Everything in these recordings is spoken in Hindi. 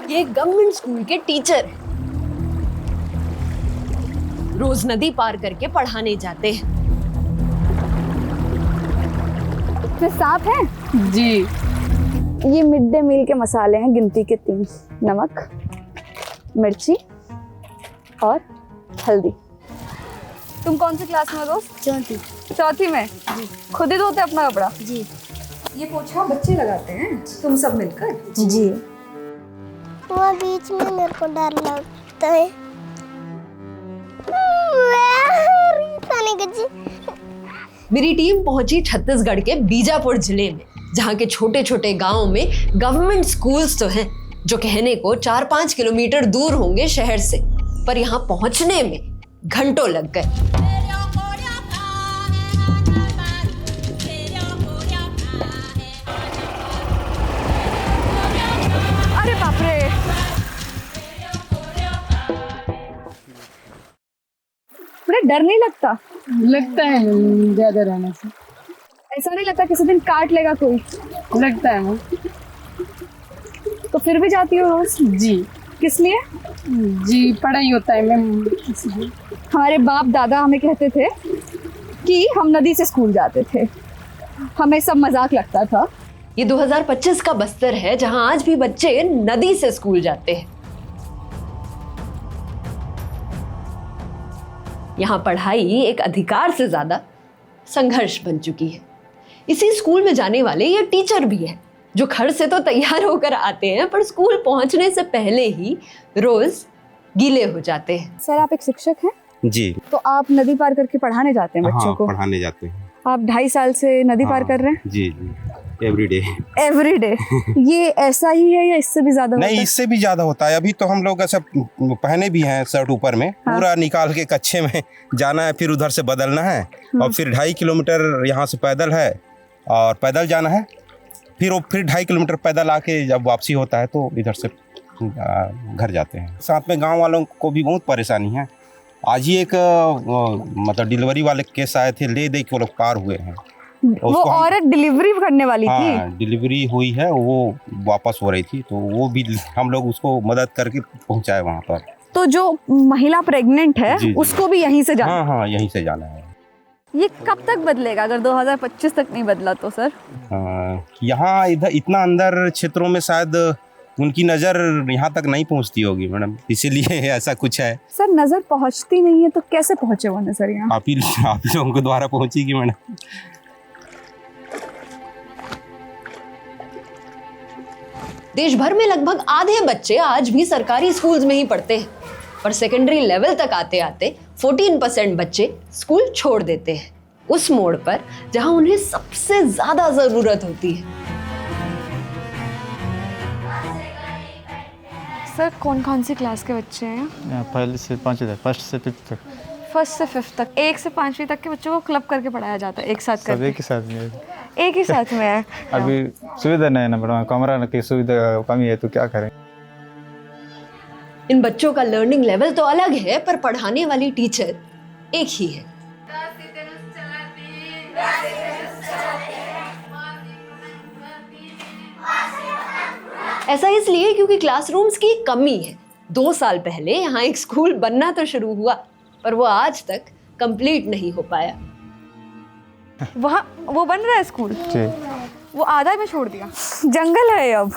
ये गवर्नमेंट स्कूल के टीचर हैं। रोज नदी पार करके पढ़ाने जाते हैं। इसमें सांप है जी। ये मिड डे मील के मसाले हैं, गिनती के 3, नमक, मिर्ची और हल्दी। तुम कौन सी क्लास में हो दोस्त? चौथी। चौथी में? खुद ही धोते अपना कपड़ा? जी ये पोछा बच्चे लगाते हैं, तुम सब मिलकर? जी। वो बीच में मेरे को डर लगता है। मेरी टीम पहुंची छत्तीसगढ़ के बीजापुर जिले में, जहाँ के छोटे छोटे गांवों में गवर्नमेंट स्कूल्स तो हैं जो कहने को 4-5 किलोमीटर दूर होंगे शहर से, पर यहाँ पहुंचने में घंटों लग गए। अरे बाप रे, मुझे डर नहीं लगता? लगता है ज्यादा रहने से। ऐसा नहीं लगता किसी दिन काट लेगा कोई? लगता है मैम। तो फिर भी जाती हो रोज? जी। किस लिए? जी पढ़ाई होता है मैम, इसलिए। हमारे बाप दादा हमें कहते थे कि हम नदी से स्कूल जाते थे, हमें सब मजाक लगता था। ये 2025 का बस्तर है, जहां आज भी बच्चे नदी से स्कूल जाते हैं। यहाँ पढ़ाई एक अधिकार से ज्यादा संघर्ष बन चुकी है। इसी स्कूल में जाने वाले ये टीचर भी हैं, जो घर से तो तैयार होकर आते हैं, पर स्कूल पहुंचने से पहले ही रोज गीले हो जाते हैं। सर आप एक शिक्षक हैं? जी। तो आप नदी पार करके पढ़ाने जाते हैं बच्चों को? पढ़ाने जाते हैं। आप 2.5 साल से नदी पार कर रहे हैं? जी जी, एवरीडे। एवरीडे। ये ऐसा ही है या इससे भी ज्यादा? नहीं, इससे भी ज्यादा होता है। अभी तो हम लोग ऐसा पहने भी हैं शर्ट ऊपर में, पूरा निकाल के कच्छे में जाना है, फिर उधर से बदलना है, और फिर 2.5 किलोमीटर यहाँ से पैदल है और पैदल जाना है, फिर 2.5 किलोमीटर पैदल आके जब वापसी होता है तो इधर से घर जाते हैं। साथ में गांव वालों को भी बहुत परेशानी है। आज ही एक मतलब डिलीवरी वाले केस आए थे, ले दे के वो लोग पार हुए हैं। वो औरत डिलीवरी करने वाली थी? डिलीवरी हुई है, वो वापस हो रही थी, तो वो भी हम लोग उसको मदद करके पहुंचाए वहाँ पर। तो जो महिला प्रेग्नेंट है जी, जी। उसको भी यहीं से जाना? हाँ, यहीं से जाना है। ये कब तक बदलेगा अगर 2025 तक नहीं बदला तो सर? यहाँ इधर इतना अंदर क्षेत्रों में शायद उनकी नज़र यहाँ तक नहीं पहुँचती होगी मैडम, इसीलिए ऐसा कुछ है। सर नज़र पहुँचती नहीं है तो कैसे पहुँचे वो नज़र यहाँ? आप लोगों के द्वारा पहुँचेगी मैडम। देश भर में लगभग आधे बच्चे आज भी सरकारी स्कूल्स में ही पढ़ते हैं, पर सेकेंडरी लेवल तक आते आते 14% बच्चे स्कूल छोड़ देते हैं, उस मोड़ पर जहां उन्हें सबसे ज्यादा जरूरत होती है। सर कौन कौन सी क्लास के बच्चे हैं? पहले से 5वीं तक, फर्स्ट से 5th तक। फर्स्ट से 5th तक, 1 से 5वीं तक के बच्चों को क्लब करके पढ़ाया जाता है एक साथ? सब एक ही साथ में। एक ही साथ में है। अभी सुविधा नहीं है ना मैडम, कमरा की सुविधा कमी है तो क्या करें। इन बच्चों का लर्निंग लेवल तो अलग है, पर पढ़ाने वाली टीचर एक ही है। ऐसा इसलिए क्योंकि क्लासरूम्स की कमी है। 2 साल पहले यहाँ एक स्कूल बनना तो शुरू हुआ, पर वो आज तक कंप्लीट नहीं हो पाया। वहाँ वो बन रहा है स्कूल, वो आधा में छोड़ दिया। जंगल है अब,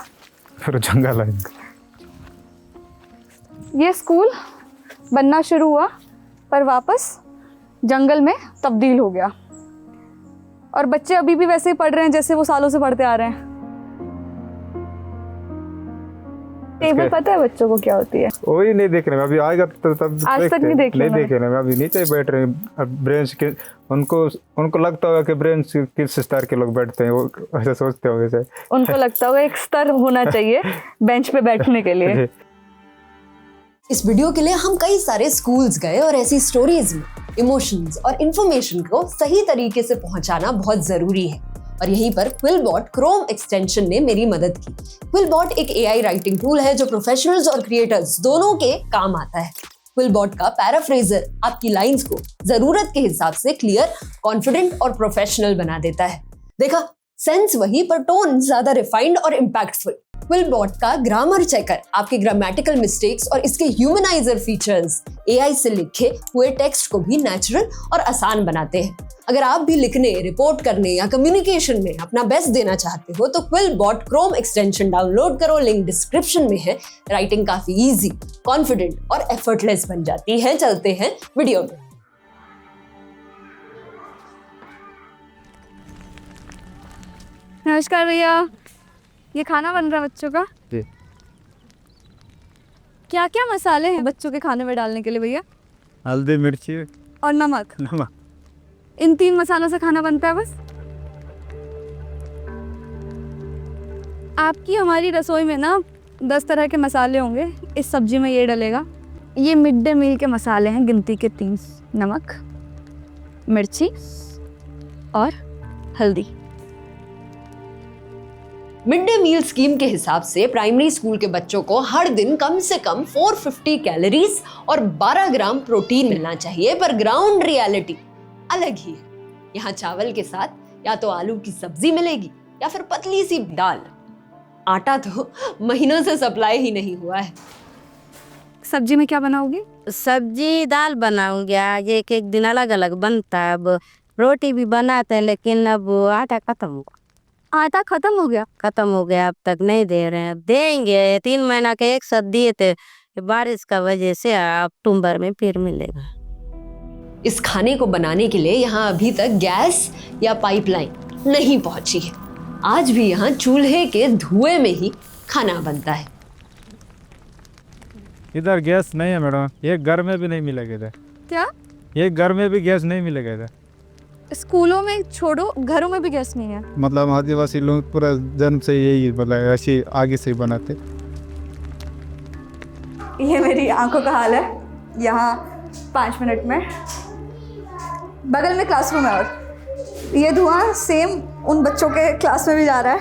फिर जंगल है। ये स्कूल बनना शुरू हुआ पर वापस जंगल में तब्दील हो गया, और बच्चे अभी भी वैसे ही पढ़ रहे हैं जैसे वो सालों से पढ़ते आ रहे हैं। टेबल पता है बच्चों को क्या होती है? वही नहीं देख रहे, अभी आएगा तो तब आज तक नहीं देख रहे। अभी नीचे बैठ रहे हैं। ब्रेंच के उनको लगता होगा कि ब्रेंच किस स्तर के लोग बैठते हैं, वो ऐसा सोचते होंगे सर। उनको लगता होगा एक स्तर होना चाहिए बेंच पे बैठने के लिए। इस वीडियो के लिए हम कई सारे स्कूल्स गए और ऐसी स्टोरीज में इमोशंस और इंफॉर्मेशन को सही तरीके से पहुंचाना बहुत जरूरी है, और यहीं पर क्विलबॉट क्रोम एक्सटेंशन ने मेरी मदद की। क्विलबॉट एक AI राइटिंग टूल है जो प्रोफेशनल्स और क्रिएटर्स दोनों के काम आता है। क्विलबॉट का पैराफ्रेजर आपकी लाइंस को जरूरत के हिसाब से क्लियर, कॉन्फिडेंट और प्रोफेशनल बना देता है। देखा, सेंस वही पर टोन ज्यादा रिफाइंड और इम्पैक्टफुल। क्विलबॉट का ग्रामर चेकर आपके ग्रामेटिकल मिस्टेक्स और इसके ह्यूमनाइजर फीचर्स एआई से लिखे हुए टेक्स्ट को भी नेचुरल और आसान बनाते हैं। अगर आप भी लिखने, रिपोर्ट करने या कम्युनिकेशन में अपना बेस्ट देना चाहते हो तो क्विलबॉट क्रोम एक्सटेंशन डाउनलोड करो, लिंक डिस्क्रिप्शन में है। राइटिंग काफी इजी, कॉन्फिडेंट और एफर्टलेस बन जाती है। चलते हैं वीडियो में। नमस्कार भैया, ये खाना बन रहा है बच्चों का। जी। क्या क्या मसाले हैं बच्चों के खाने में डालने के लिए भैया? हल्दी, मिर्ची और नमक। नमक। इन 3 मसालों से खाना बनता है बस। आपकी हमारी रसोई में ना 10 तरह के मसाले होंगे, इस सब्जी में ये डलेगा। ये मिड डे मील के मसाले हैं, गिनती के 3। नमक, मिर्ची और हल्दी। मिड डे मील स्कीम के हिसाब से प्राइमरी स्कूल के बच्चों को हर दिन कम से कम 450 कैलोरीज और 12 ग्राम प्रोटीन मिलना चाहिए, पर ग्राउंड रियलिटी अलग ही है। यहाँ चावल के साथ या तो आलू की सब्जी मिलेगी या फिर पतली सी दाल। आटा तो महीनों से सप्लाई ही नहीं हुआ है। सब्जी में क्या बनाओगे? सब्जी दाल बनाऊंगी। आज एक एक दिन अलग अलग बनता है। अब रोटी भी बनाते हैं, लेकिन अब आटा खत्म हुआ। आटा खत्म हो गया? खत्म हो गया, अब तक नहीं दे रहे हैं। देंगे, 3 महीना के एक साथ दिए थे, बारिश का वजह से अक्टूबर में फिर मिलेगा। इस खाने को बनाने के लिए यहाँ अभी तक गैस या पाइपलाइन नहीं पहुंची है। आज भी यहाँ चूल्हे के धुएं में ही खाना बनता है। इधर गैस नहीं है मैडम, एक घर में भी नहीं मिलेगा इधर। क्या? एक घर में भी गैस नहीं मिलेगा इधर। स्कूलों में छोड़ो, घरों में भी गैस नहीं है। मतलब आदिवासी लोग पूरा जन्म से यही मतलब ऐसे आगे से ही बनाते। ये मेरी आंखों का हाल है। यहाँ 5 मिनट में बगल में क्लासरूम है और ये धुआं सेम उन बच्चों के क्लास में भी जा रहा है।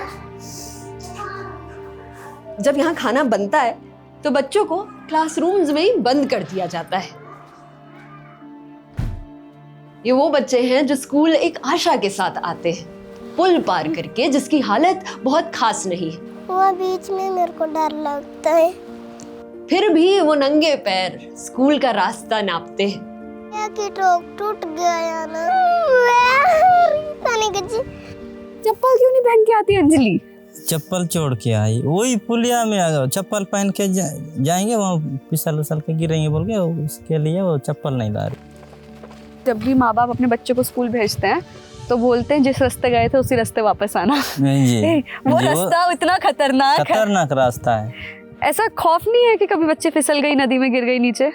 जब यहाँ खाना बनता है तो बच्चों को क्लासरूम्स में ही बंद कर दिया जाता है। ये वो बच्चे हैं जो स्कूल एक आशा के साथ आते हैं, पुल पार करके, जिसकी हालत बहुत खास नहीं है। वहाँ बीच में मेरे को डर लगता है। फिर भी वो नंगे पैर स्कूल का रास्ता नापते हैं। कि टूट गया ना। चप्पल क्यों नहीं पहन के आती अंजलि? चप्पल छोड़ के आई, वही पुलिया में चप्पल पहन के जाएंगे, वहाँ फिसल उसल के गिरेंगे बोल के, उसके लिए वो चप्पल नहीं ला रही। जब भी माँ बाप अपने बच्चों को स्कूल भेजते हैं तो बोलते हैं जिस रास्ते गए थे उसी रास्ते वापस आना। जी, वो रास्ता इतना खतरनाक रास्ता है। ऐसा खौफ नहीं है कि कभी बच्चे फिसल गई, नदी में गिर गई नीचे?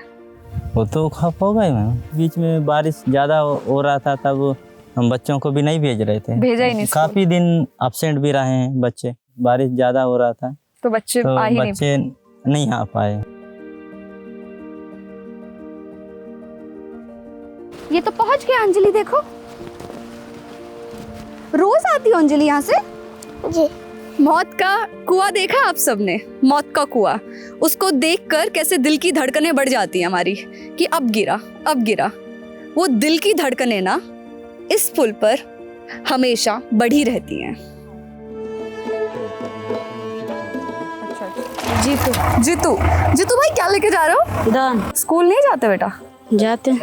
वो तो खौफ हो गई मैम। बीच में बारिश ज्यादा हो रहा था, तब हम बच्चों को भी नहीं भेज रहे थे। भेजा ही नहीं। काफी दिन एब्सेंट भी रहे हैं बच्चे, बारिश ज्यादा हो रहा था तो बच्चे नहीं आ पाए। ये तो पहुंच गया अंजलि, देखो। रोज आती हो अंजलि यहाँ से? जी। मौत का कुआं देखा आप सबने? मौत का कुआं, उसको देखकर कैसे दिल की धड़कनें बढ़ जाती हैं हमारी कि अब गिरा। वो दिल की धड़कनें ना इस पुल पर हमेशा बढ़ी रहती हैं। जीतू भाई, क्या लेके जा रहे हो? दान। स्कूल नहीं जाते बेटा? जाते।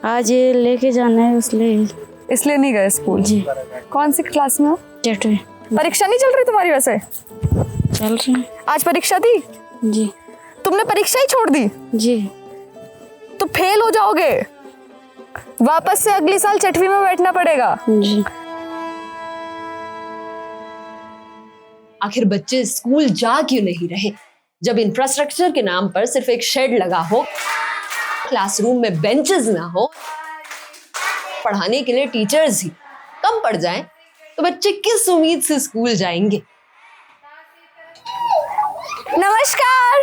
आज ये लेके जाना है, इसलिए नहीं गए स्कूल? जी। कौन सी क्लास में हो? 8वीं। परीक्षा नहीं चल रही तुम्हारी? वैसे चल रही है। आज परीक्षा थी? जी। तुमने परीक्षा ही छोड़ दी? जी। तो फेल हो जाओगे, वापस से अगले साल 6वीं में बैठना पड़ेगा। जी। आखिर बच्चे स्कूल जा क्यों नहीं रहे, जब इंफ्रास्ट्रक्चर के नाम पर सिर्फ एक शेड लगा हो, क्लासरूम में बेंचेस ना हो, पढ़ाने के लिए टीचर्स ही कम पड़ जाएं, तो बच्चे किस उम्मीद से स्कूल जाएंगे? नमस्कार।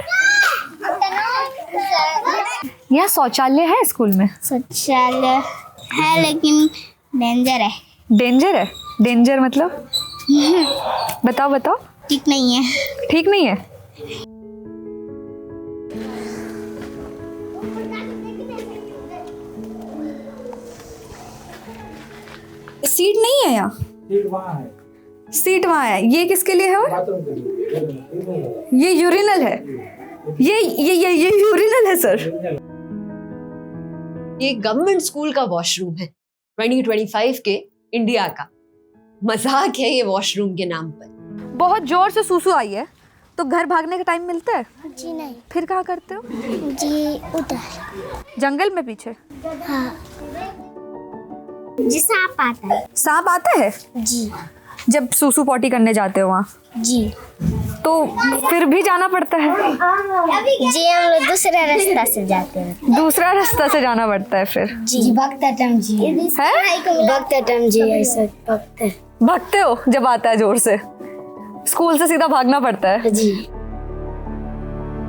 यहाँ शौचालय है स्कूल में? शौचालय है लेकिन डेंजर है। डेंजर है? डेंजर मतलब? बताओ। ठीक नहीं है। ठीक नहीं है? सीट नहीं है यहाँ? सीट वहाँ है। सीट वहाँ है, ये किसके लिए है? और ये यूरिनल है, ये यूरिनल है सर। ये गवर्नमेंट स्कूल का वॉशरूम है 2025 के इंडिया का। मजाक है ये वॉशरूम के नाम पर। बहुत जोर से सूसू आई है तो घर भागने का टाइम मिलता है? जी नहीं। फिर कहाँ करते हो? जी उधर जंगल में पीछे? हाँ। जी सांप आता है। सांप आता है? जी जब सूसू पॉटी करने जाते हो वहाँ जी। तो फिर भी जाना पड़ता है? जी हम लोग दूसरे रास्ता से जाते हैं। दूसरा रास्ता से जाना पड़ता है फिर? जी भक्तटम जी है। भक्तटम जी ऐसा भागते हो जब आता है जोर से? स्कूल से सीधा भागना पड़ता है? जी।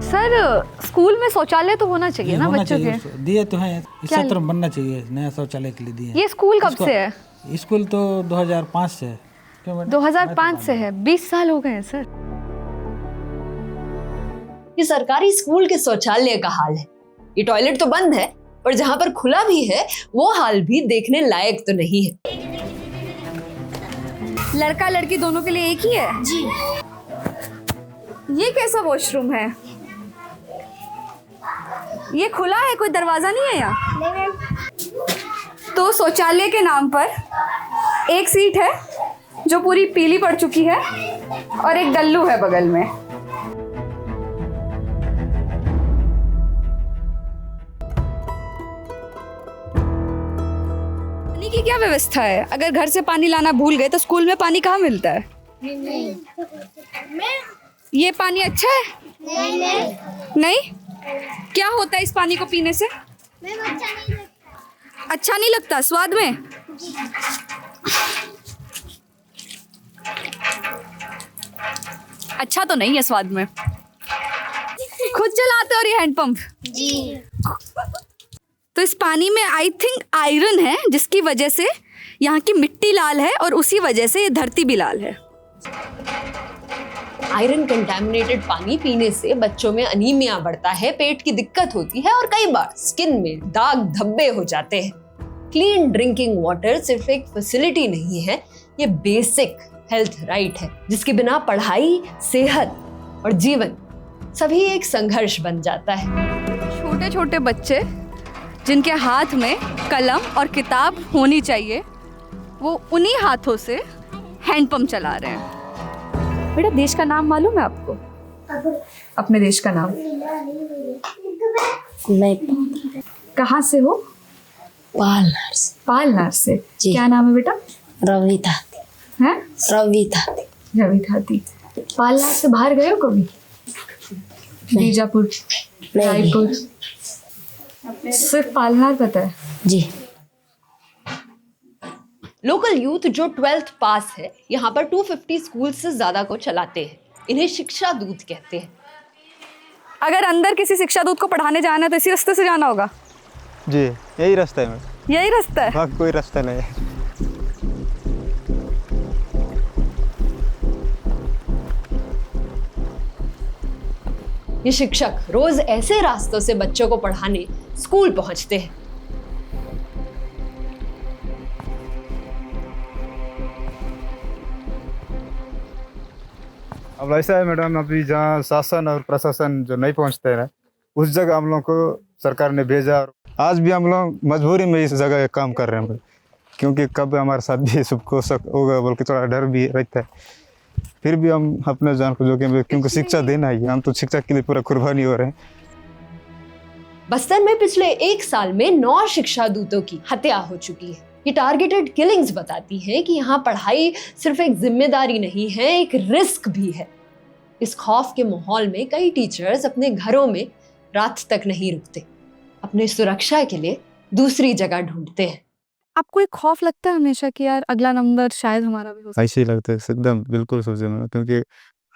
सर स्कूल में शौचालय तो होना चाहिए ना बच्चों के? दिए तो है, इस तरफ बनना चाहिए, नया शौचालय के लिए दिए। ये स्कूल कब से है? स्कूल तो 2005 से है। 2005 से है, 20 साल हो गए हैं सर। ये सरकारी स्कूल के शौचालय का हाल है। ये टॉयलेट तो बंद है, पर जहां पर खुला भी है वो हाल भी देखने लायक तो नहीं है। लड़का लड़की दोनों के लिए एक ही है? जी। ये कैसा वॉशरूम है? ये खुला है, कोई दरवाजा नहीं है यहाँ? तो शौचालय के नाम पर एक सीट है जो पूरी पीली पड़ चुकी है और एक डल्लू है बगल में। पानी की क्या व्यवस्था है? अगर घर से पानी लाना भूल गए तो स्कूल में पानी कहाँ मिलता है? ये पानी अच्छा है? नहीं? क्या होता है इस पानी को पीने से? अच्छा नहीं लगता स्वाद में? अच्छा तो नहीं है स्वाद में। खुद चलाते हो ये हैंडपंप? जी। तो इस पानी में आई थिंक आयरन है, जिसकी वजह से यहाँ की मिट्टी लाल है और उसी वजह से ये धरती भी लाल है। आयरन कंटैमिनेटेड पानी पीने से बच्चों में अनीमिया बढ़ता है, पेट की दिक्कत होती है और कई बार स्किन में दाग धब्बे हो जाते हैं। क्लीन ड्रिंकिंग वाटर सिर्फ एक फैसिलिटी नहीं है, ये बेसिक हेल्थ राइट है, जिसके बिना पढ़ाई, सेहत और जीवन सभी एक संघर्ष बन जाता है। छोटे छोटे बच्चे जिनके हाथ में कलम और किताब होनी चाहिए, वो उन्हीं हाथों से हैंडपंप चला रहे हैं। बेटा देश का नाम मालूम है आपको? अपने देश का नाम? नहीं। कहाँ से हो? पालनार से। पालनार से। जी। क्या नाम है बेटा? रविता है? रविता रविताती। पालनार से बाहर गए हो कभी? बीजापुर, रायपुर? सिर्फ पालनार पता है? जी। लोकल यूथ जो 12th पास है यहाँ पर 250 स्कूल से ज्यादा को चलाते हैं। इन्हें शिक्षा दूत कहते हैं। अगर अंदर किसी शिक्षा दूत को पढ़ाने जाना है तो इसी रास्ते से जाना होगा? जी यही रास्ता है, यही रास्ता है? बाकी कोई रास्ता नहीं है। ये शिक्षक रोज ऐसे रास्तों से बच्चों को पढ़ाने स्कूल पहुंचते हैं। अब ऐसा है मैडम, अभी जहाँ शासन और प्रशासन जो नहीं पहुँचते हैं उस जगह हम लोग को सरकार ने भेजा, और आज भी हम लोग मजबूरी में इस जगह काम कर रहे हैं, क्योंकि कब हमारे साथ भी सबको होगा बोल के थोड़ा डर भी रहता है। फिर भी हम अपने जान को जोखिम में, क्योंकि शिक्षा देना ही, हम तो शिक्षा के लिए पूरा कुर्बानी हो रहे हैं। बस्तर में पिछले 1 साल में 9 शिक्षा दूतों की हत्या हो चुकी है। ये टारगेटेड किलिंग्स बताती हैं कि यहाँ पढ़ाई सिर्फ एक जिम्मेदारी नहीं है, एक रिस्क भी है। इस खौफ के माहौल में कई टीचर्स अपने घरों में रात तक नहीं रुकते, अपने सुरक्षा के लिए दूसरी जगह ढूंढते हैं। आपको एक खौफ लगता है हमेशा कि यार अगला नंबर शायद हमारा भी हो सकता ऐसे ही लगता है एकदम, बिल्कुल सोचे में, क्योंकि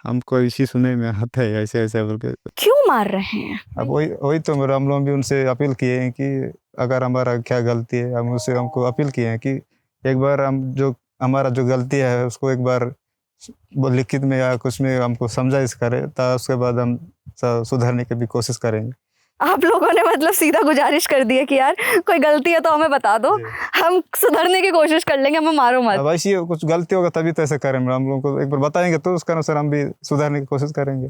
हमको इसी सुनने में आता है ऐसे ऐसे बोल के। क्यों मार रहे हैं? अब वही तो हम लोग भी उनसे अपील किए हैं कि अगर हमारा क्या गलती है, हम उससे हमको अपील किए हैं कि एक बार हम जो हमारा जो गलती है उसको एक बार लिखित में या कुछ में हमको समझाइश करें, तो उसके बाद हम सुधारने की भी कोशिश करेंगे। आप लोगों ने मतलब सीधा गुजारिश कर दी है कि यार कोई गलती है तो हमें बता दो, हम सुधरने की कोशिश कर लेंगे, हमें मारो मत। अब ऐसी कुछ गलती होगा तभी तो ऐसे करेंगे, हम लोगों को एक बार बताएंगे तो उसका अनुसार हम भी सुधारने की कोशिश करेंगे।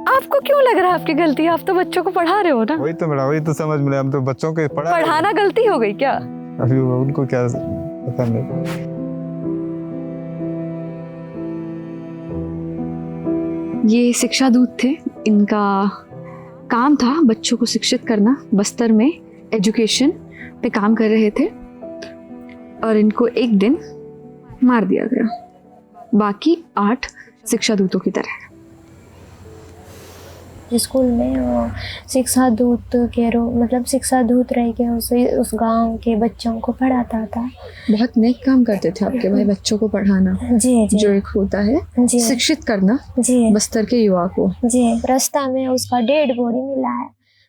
आपको क्यों लग रहा है आपकी गलती है? आप तो बच्चों को पढ़ा रहे हो ना। वही तो मेरा, वही तो समझ में, हम तो बच्चों के पढ़ाना गलती हो गई क्या? अभी उनको क्या पता नहीं। ये शिक्षा दूत थे, इनका काम था बच्चों को शिक्षित करना, बस्तर में एजुकेशन पे काम कर रहे थे और इनको एक दिन मार दिया गया, बाकी 8 शिक्षा दूतों की तरह। स्कूल में वो शिक्षा दूत के मतलब शिक्षा दूत रह के उस गांव के बच्चों को पढ़ाता था। बहुत नेक काम करते थे आपके भाई, बच्चों को पढ़ाना जी जी जो एक होता है जी शिक्षित करना जी बस्तर के युवा को। जी। रास्ता में उसका डेड बॉडी मिला है।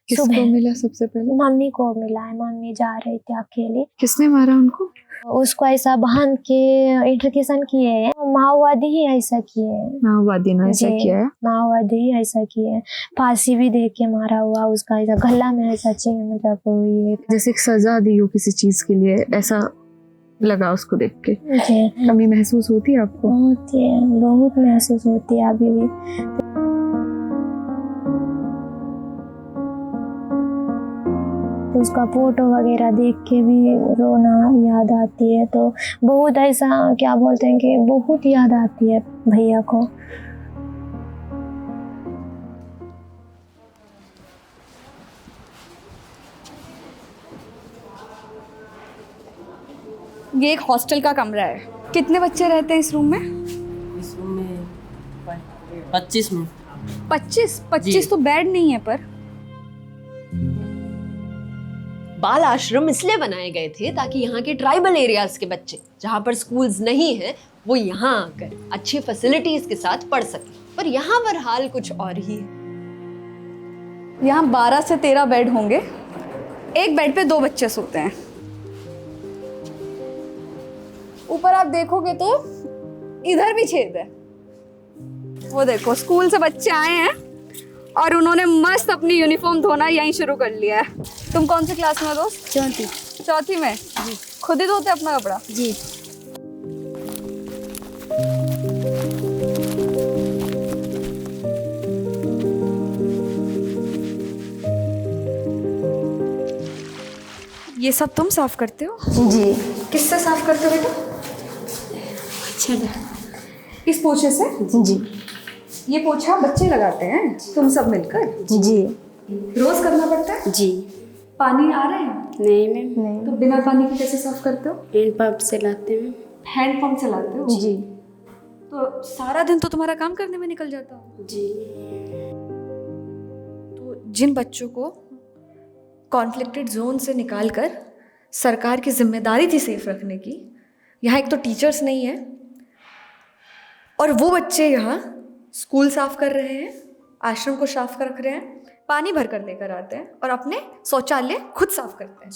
किसको मिला सबसे पहले? मम्मी को मिला है, मम्मी जा रही थी अकेली। किसने मारा उनको? उसको ऐसा बांध के इंटरकेशन किए हैं, माओवादी ही ऐसा किए हैं। माओवादी ने ऐसा किया है? माओवादी ही ऐसा किए हैं, फांसी भी दे के मारा हुआ उसका, ऐसा गला में ऐसा मतलब ये जैसे एक सजा दी हो किसी चीज के लिए, ऐसा लगा उसको देख के। जी। कमी महसूस होती है आपको? होती है, बहुत महसूस होती है अभी भी। उसका फोटो वगैरह देख के भी रोना याद आती है, तो बहुत ऐसा क्या बोलते हैं कि बहुत याद आती है भैया को। ये एक हॉस्टल का कमरा है। कितने बच्चे रहते हैं इस रूम में? इस रूम में 25 में 25 तो बेड नहीं है। पर बाल आश्रम इसलिए बनाए गए थे ताकि यहाँ के ट्राइबल एरियाज के बच्चे जहाँ पर स्कूल्स नहीं हैं वो यहाँ आकर अच्छी फैसिलिटीज के साथ पढ़ सकें। पर यहाँ पर हाल कुछ और ही है। यहाँ 12 से 13 बेड होंगे, एक बेड पे 2 बच्चे सोते हैं। ऊपर आप देखोगे तो इधर भी छेद है। वो देखो स्कूल से बच्चे आए हैं और उन्होंने मस्त अपनी यूनिफॉर्म धोना यहीं शुरू कर लिया है। तुम कौन सी क्लास में हो दोस्त? चौथी में? जी। खुद ही धोते अपना कपड़ा? जी। ये सब तुम साफ करते हो? जी। किससे साफ करते हो बेटा? इस पोछे से? जी। ये पोछा बच्चे लगाते हैं तुम सब मिलकर? जी। रोज करना पड़ता है? जी। पानी आ रहे हैं? नहीं मैम। नहीं। तो बिना पानी के कैसे साफ करते हो? हैंड पंप से लाते हैं। हैंड पंप चलाते हो? जी। तो सारा दिन तो तुम्हारा काम करने में निकल जाता हो। जी। तो जिन बच्चों को कॉन्फ्लिक्टेड जोन से निकालकर सरकार की जिम्मेदारी थी सेफ रखने की, यहाँ एक तो टीचर्स नहीं है और वो बच्चे यहाँ स्कूल साफ कर रहे हैं, आश्रम को साफ कर रख रहे हैं, पानी भर कर लेकर आते हैं और अपने शौचालय खुद साफ करते हैं।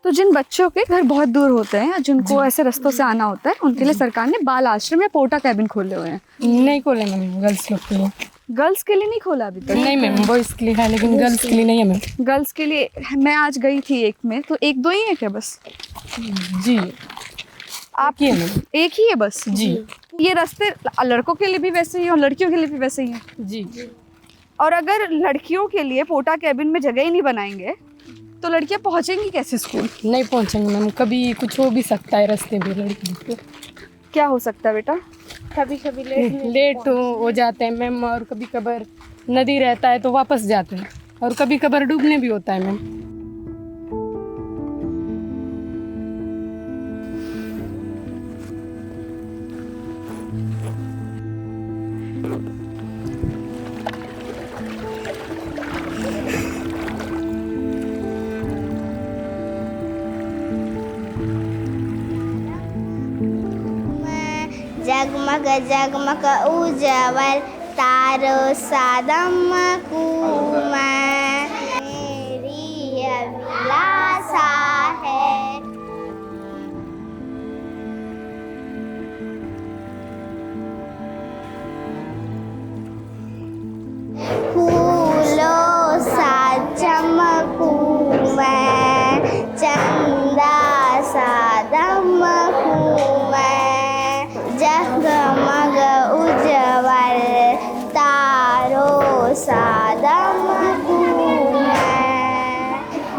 तो जिन बच्चों के घर बहुत दूर होते हैं या जिनको ऐसे रास्तों से आना होता है, उनके लिए सरकार ने बाल आश्रम या पोटा कैबिन खोले हुए हैं। नहीं खोले मैम, गर्ल्स लोग के लिए। गर्ल्स के लिए नहीं खोला अभी तक? नहीं मैम, बॉयज के लिए है लेकिन गर्ल्स के लिए नहीं है मैम। गर्ल्स के लिए मैं आज गई थी एक में, तो 1-2 ही है क्या बस? जी। आप ही है मैम। एक ही है बस? जी। ये रास्ते लड़कों के लिए भी वैसे ही और लड़कियों के लिए भी वैसे ही हैं? जी। और अगर लड़कियों के लिए पोटा कैबिन में जगह ही नहीं बनाएंगे तो लड़कियां पहुंचेंगी कैसे स्कूल? नहीं पहुंचेंगे मैम, कभी कुछ हो भी सकता है रास्ते में लड़की को। क्या हो सकता है बेटा? कभी कभी लेट हो जाते हैं मैम, और कभी कभार नदी रहता है तो वापस जाते हैं, और कभी कभार डूबने भी होता है मैम। जगमग जगमग उजवल तारो सादम कुमा मेरी अभिलाषा है। फूलों सादा मधु है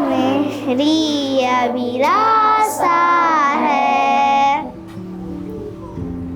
मेरी अभिलाषा